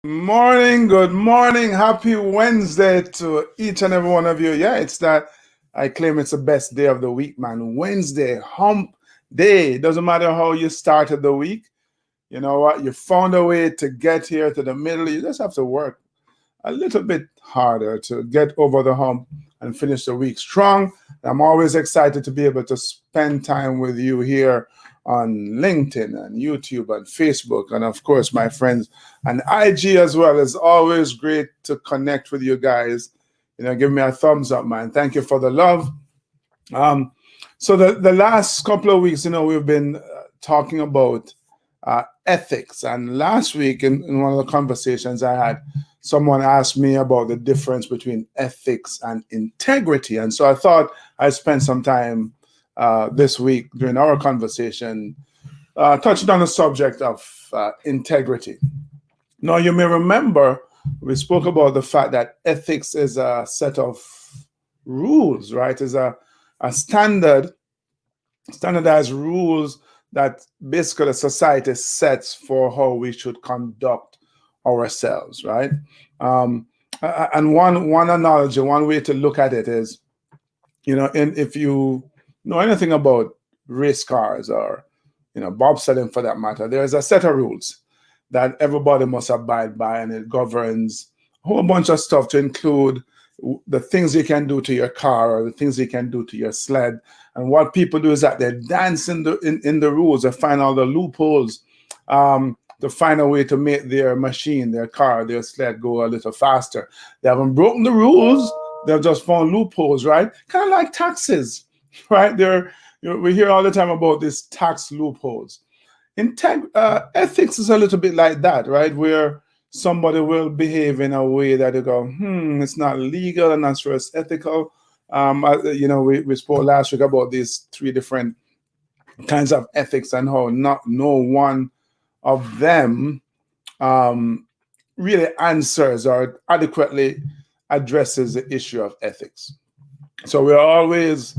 Morning, good morning, happy Wednesday to each and every one of you. Yeah, it's that I claim it's the best day of the week, man. Wednesday, hump day. Doesn't matter how you started the week. You know what? You found a way to get here to the middle. You just have to work a little bit harder to get over the hump and finish the week strong. I'm always excited to be able to spend time with you here on LinkedIn and YouTube and Facebook, and of course, my friends and IG as well. It's always great to connect with you guys. Give me a thumbs up, man. Thank you for the love. Um, so the last couple of weeks, we've been talking about ethics. And last week, in one of the conversations I had, someone asked me about the difference between ethics and integrity. And so I thought I'd spend some time this week during our conversation touching on the subject of integrity. Now, you may remember we spoke about the fact that ethics is a set of rules, right? Is a standardized rules that basically society sets for how we should conduct ourselves, right? And one analogy, one way to look at it is, if you know anything about race cars or bobsledding for that matter, there's a set of rules that everybody must abide by, and it governs a whole bunch of stuff to include the things you can do to your car or the things you can do to your sled. And what people do is that they dance in the rules. They find all the loopholes to find a way to make their machine, their car, their sled go a little faster. They haven't broken the rules. They've just found loopholes, right? Kind of like taxes, right? We hear all the time about these tax loopholes. Ethics is a little bit like that, right? Where somebody will behave in a way that you go, it's not legal, and not sure it's ethical. We spoke last week about these three different kinds of ethics and how no one of them really answers or adequately addresses the issue of ethics. So we're always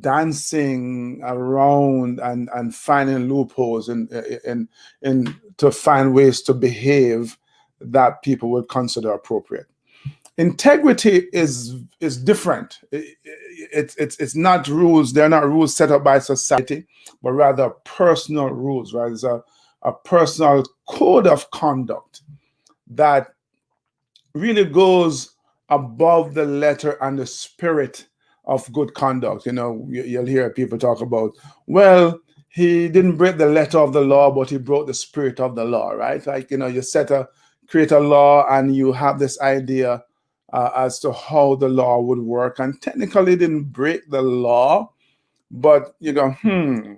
dancing around and finding loopholes and to find ways to behave that people would consider appropriate. Integrity is different. It's not rules. They're not rules set up by society, but rather personal rules, right? It's a personal code of conduct that really goes above the letter and the spirit of good conduct. You'll hear people talk about, well, he didn't break the letter of the law, but he broke the spirit of the law, right? Like, you create a law and you have this idea as to how the law would work, and technically didn't break the law, but you go,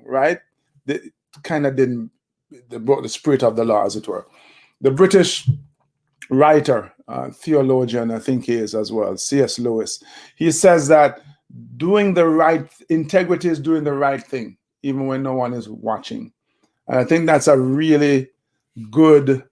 right? They kind of didn't, they broke the spirit of the law, as it were. The British writer, theologian, I think he is as well, C.S. Lewis, he says that integrity is doing the right thing, even when no one is watching. And I think that's a really good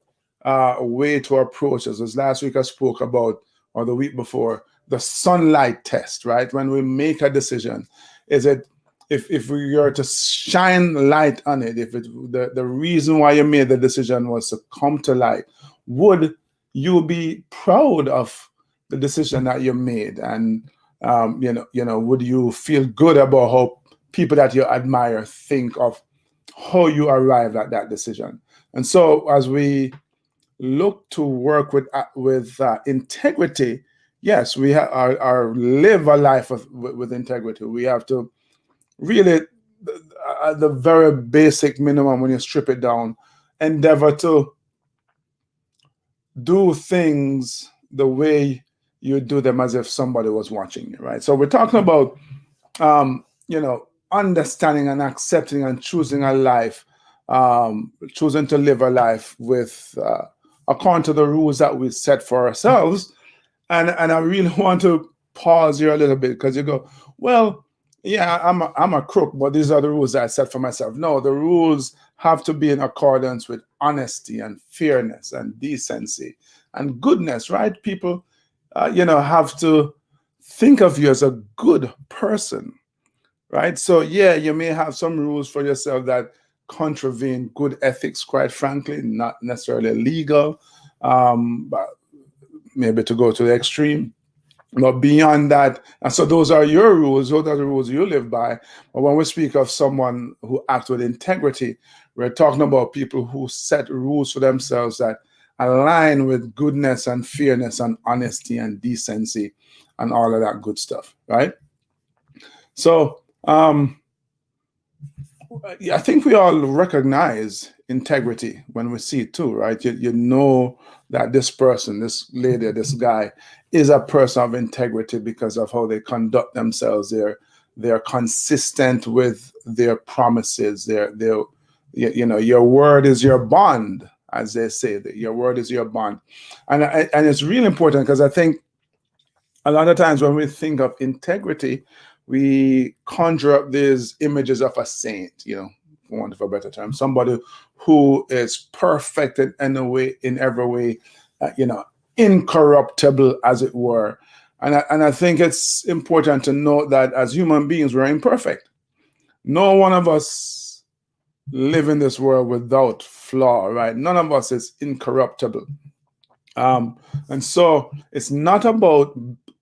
way to approach this. As last week I spoke about, or the week before, the sunlight test, right? When we make a decision, is it, if we are to shine light on it, if the reason why you made the decision was to come to light, would you be proud of the decision that you made? And would you feel good about how people that you admire think of how you arrived at that decision? And so as we look to work with integrity, yes, we live a life with integrity. We have to really, at the very basic minimum, when you strip it down, endeavor to do things the way you do them as if somebody was watching you, right? So we're talking about, understanding and accepting and choosing a life, choosing to live a life with, according to the rules that we set for ourselves. And I really want to pause here a little bit, because you go, well, yeah, I'm a crook, but these are the rules that I set for myself. No, the rules have to be in accordance with honesty and fairness and decency and goodness, right? People, have to think of you as a good person, right? So yeah, you may have some rules for yourself that contravene good ethics, quite frankly, not necessarily legal, but maybe to go to the extreme. But beyond that, and so those are your rules, those are the rules you live by. But when we speak of someone who acts with integrity, we're talking about people who set rules for themselves that align with goodness and fairness and honesty and decency and all of that good stuff, right? So I think we all recognize integrity when we see it too, right? You know that this person, this lady, this guy is a person of integrity because of how they conduct themselves. They're consistent with their promises. They're you know, your word is your bond, as they say. That your word is your bond, and it's really important because I think a lot of times when we think of integrity, we conjure up these images of a saint, you know, for want of a better term, somebody who is perfect in every way, you know, incorruptible, as it were. And I think it's important to note that as human beings, we're imperfect. No one of us live in this world without flaw, right? None of us is incorruptible. And so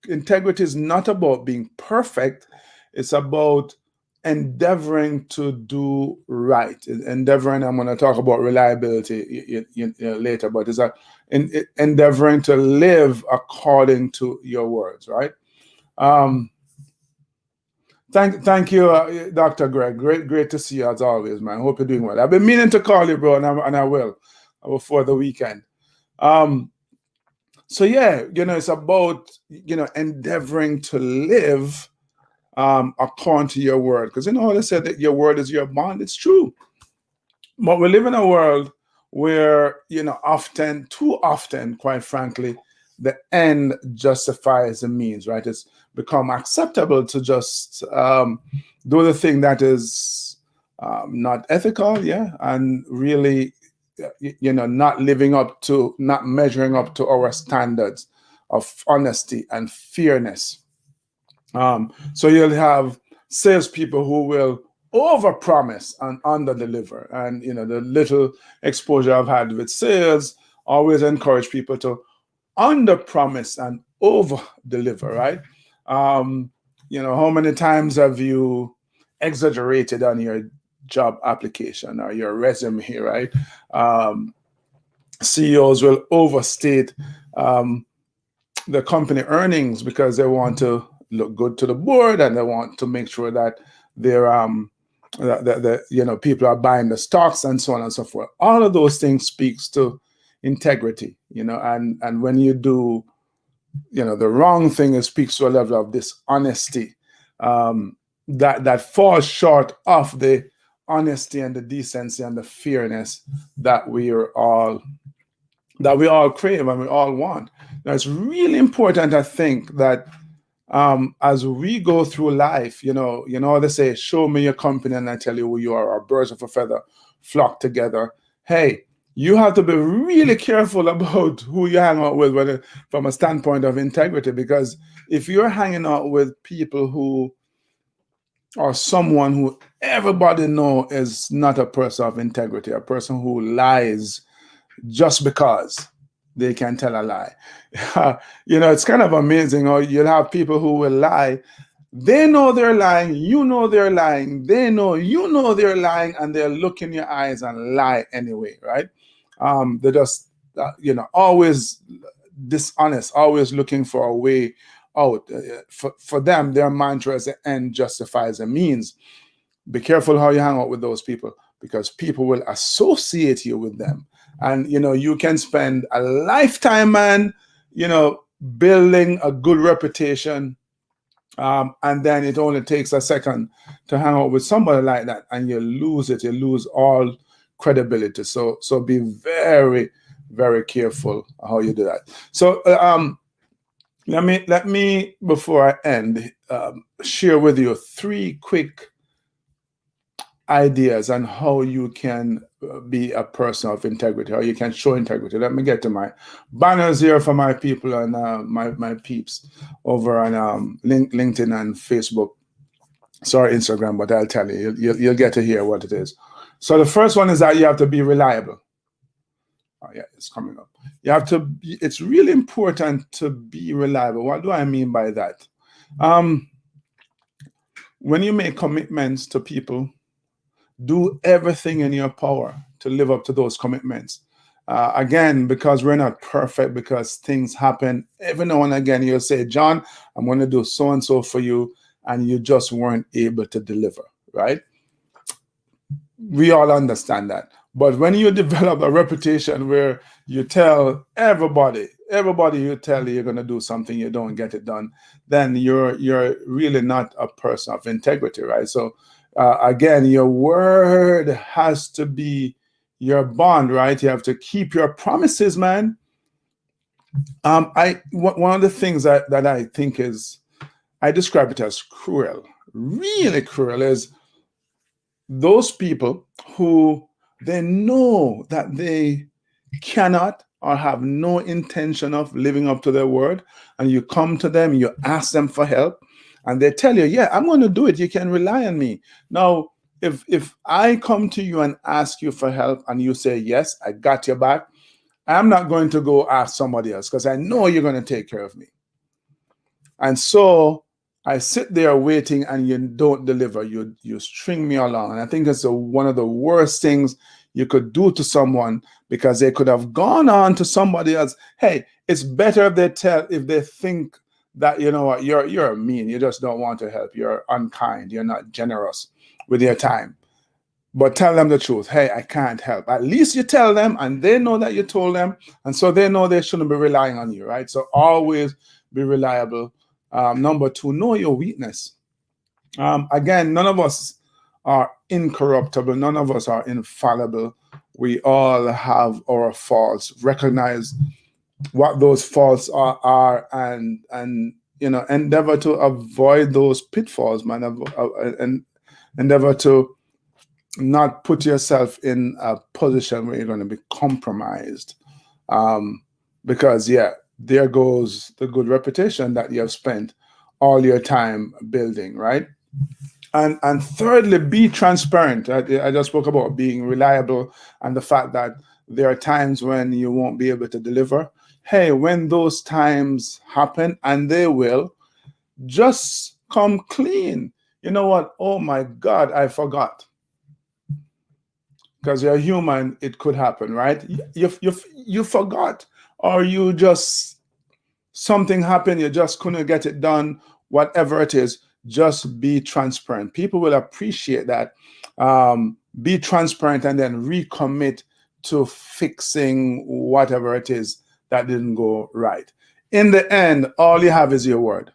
integrity is not about being perfect. It's about endeavoring to do right. Endeavoring, I'm going to talk about reliability later, but it's endeavoring to live according to your words, right? Thank you, Dr. Greg. Great to see you as always, man. Hope you're doing well. I've been meaning to call you, bro, and I will before the weekend. So yeah, you know, it's about, you know, endeavoring to live according to your word, because you know how they said that your word is your bond. It's true, but we live in a world where, you know, too often, quite frankly, the end justifies the means. Right? It's become acceptable to just do the thing that is not ethical, yeah, and really, you know, not measuring up to our standards of honesty and fairness. So you'll have salespeople who will overpromise and underdeliver. And you know, the little exposure I've had with sales always encourage people to underpromise and overdeliver. Right? You know, how many times have you exaggerated on your job application or your resume? Right? CEOs will overstate the company earnings because they want to look good to the board and they want to make sure that they're that you know, people are buying the stocks and so on and so forth. All of those things speaks to integrity, you know, and when you do, you know, the wrong thing, it speaks to a level of dishonesty that falls short of the honesty and the decency and the fairness that we all crave and we all want. Now, it's really important, I think, that as we go through life, you know, they say, show me your company and I tell you who you are, or birds of a feather flock together. Hey, you have to be really careful about who you hang out with, from a standpoint of integrity, because if you're hanging out with people who or someone who everybody know is not a person of integrity, a person who lies just because they can tell a lie. You know, it's kind of amazing. Or you'll have people who will lie. They know they're lying. You know they're lying. They know you know they're lying, and they'll look in your eyes and lie anyway, right? They're just, you know, always dishonest, always looking for a way out. For them, their mantra is the end justifies the means. Be careful how you hang out with those people, because people will associate you with them. And, you know, you can spend a lifetime, man, you know, building a good reputation. And then it only takes a second to hang out with somebody like that, and you lose it. You lose all credibility. So be very, very careful how you do that. So let me before I end, share with you 3 quick ideas on how you can be a person of integrity, how you can show integrity. Let me get to my banners here for my people and my peeps over on LinkedIn and Facebook. Sorry, Instagram, but I'll tell you, you'll get to hear what it is. So the first one is that you have to be reliable. Oh, yeah, it's coming up. You have to. It's really important to be reliable. What do I mean by that? Um, when you make commitments to people, do everything in your power to live up to those commitments. Again, because we're not perfect, because things happen every now and again. You'll say, John, I'm going to do so and so for you, and you just weren't able to deliver, right? We all understand that. But when you develop a reputation where you tell everybody you tell you're going to do something, you don't get it done, then you're really not a person of integrity, right? So again, your word has to be your bond, right? You have to keep your promises, man. One of the things that I think is, I describe it as cruel, really cruel, is those people who they know that they cannot or have no intention of living up to their word, and you come to them, you ask them for help, and they tell you, yeah, I'm going to do it, you can rely on me. Now, if I come to you and ask you for help and you say, yes, I got your back, I'm not going to go ask somebody else, because I know you're going to take care of me. And so I sit there waiting and you don't deliver. You string me along. And I think it's one of the worst things you could do to someone, because they could have gone on to somebody else. Hey, it's better if they think that, you know what, you're mean, you just don't want to help, you're unkind, you're not generous with your time. But tell them the truth. Hey, I can't help. At least you tell them, and they know that you told them, and so they know they shouldn't be relying on you, right? So always be reliable. Number two, know your weakness. Again, none of us are incorruptible. None of us are infallible. We all have our faults. Recognize what those faults are, and endeavor to avoid those pitfalls, man. And endeavor to not put yourself in a position where you're going to be compromised. Because, yeah, there goes the good reputation that you have spent all your time building, right? And thirdly, be transparent. I just spoke about being reliable and the fact that there are times when you won't be able to deliver. Hey, when those times happen, and they will, just come clean. You know what? Oh my God, I forgot. Because you're human, it could happen, right? You forgot, or you just, something happened, you just couldn't get it done, whatever it is. Just be transparent. People will appreciate that. Be transparent, and then recommit to fixing whatever it is that didn't go right. In the end, all you have is your word.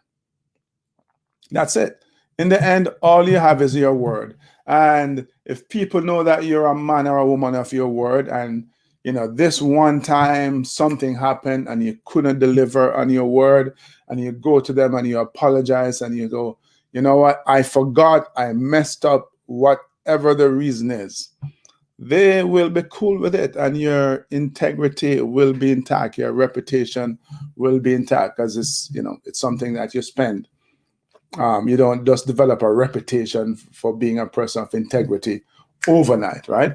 That's it. In the end, all you have is your word. And if people know that you're a man or a woman of your word, and this one time something happened and you couldn't deliver on your word, and you go to them and you apologize and you go, you know what, I forgot, I messed up, whatever the reason is, they will be cool with it, and your integrity will be intact, your reputation will be intact, because it's something that you spend. You don't just develop a reputation for being a person of integrity overnight, right?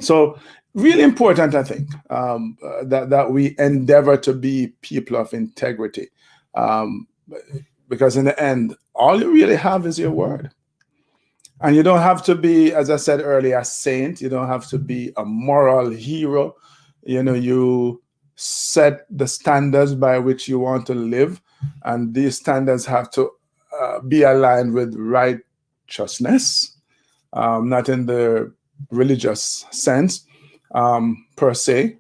So really important, I think, that we endeavor to be people of integrity, because in the end, all you really have is your word. And you don't have to be, as I said earlier, a saint. You don't have to be a moral hero. You set the standards by which you want to live, and these standards have to be aligned with righteousness, not in the religious sense, per se.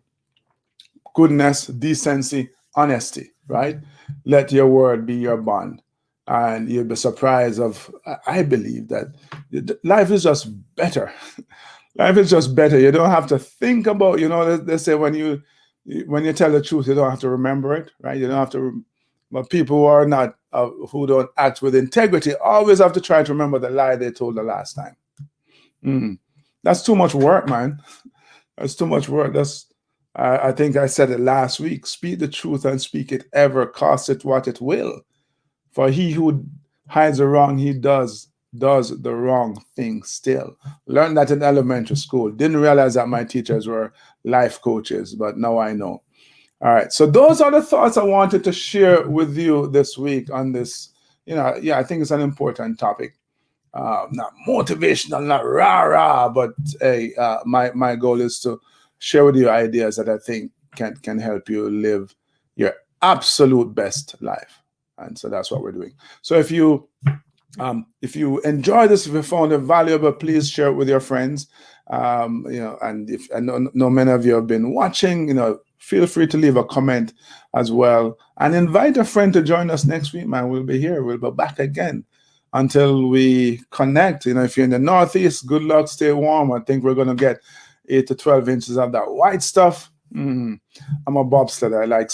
Goodness, decency, honesty, right? Let your word be your bond. And you'll be surprised I believe that life is just better. Life is just better. You don't have to think about, they say when you tell the truth, you don't have to remember it, right? You don't have to, but people who are not, who don't act with integrity, always have to try to remember the lie they told the last time. That's too much work, man. That's too much work. I think I said it last week. Speak the truth and speak it ever, cost it what it will. For he who hides the wrong he does does the wrong thing still. Learned that in elementary school. Didn't realize that my teachers were life coaches, but now I know. All right. So those are the thoughts I wanted to share with you this week on this. I think it's an important topic. Not motivational, not rah rah, but hey, my goal is to share with you ideas that I think can help you live your absolute best life. And so that's what we're doing. So if you enjoy this, if you found it valuable, please share it with your friends. And if I know many of you have been watching, feel free to leave a comment as well, and invite a friend to join us next week. Man, we'll be here. We'll be back again until we connect. If you're in the Northeast, good luck. Stay warm. I think we're going to get 8 to 12 inches of that white stuff. I'm a bobsledder. I like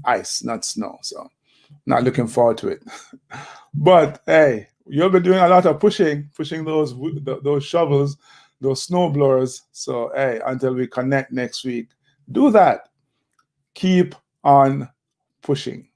ice, not snow. So not looking forward to it. But hey, you'll be doing a lot of pushing those shovels, those snow blowers. So hey, until we connect next week, do that. Keep on pushing.